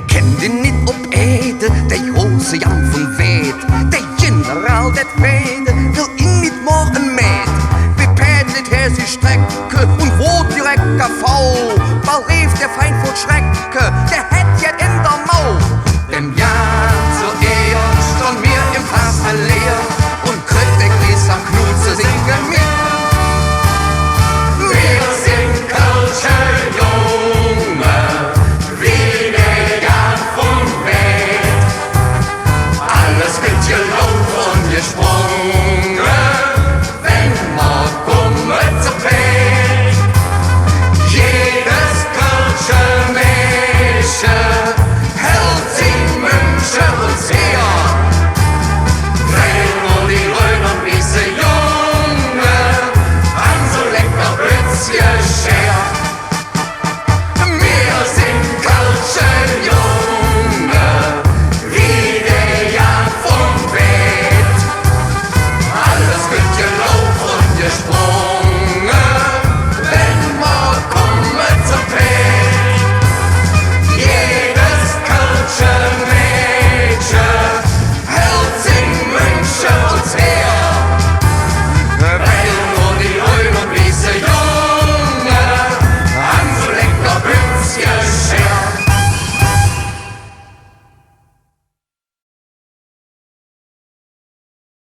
ken die niet op Ede, de große Jan van Weet. De generaal dat Vrede wil ihn niet morgen meet. Wie pädelt er die Strecke und wo direkt faul? Bald rief der Feind vor Schrecke, der hätt jet in der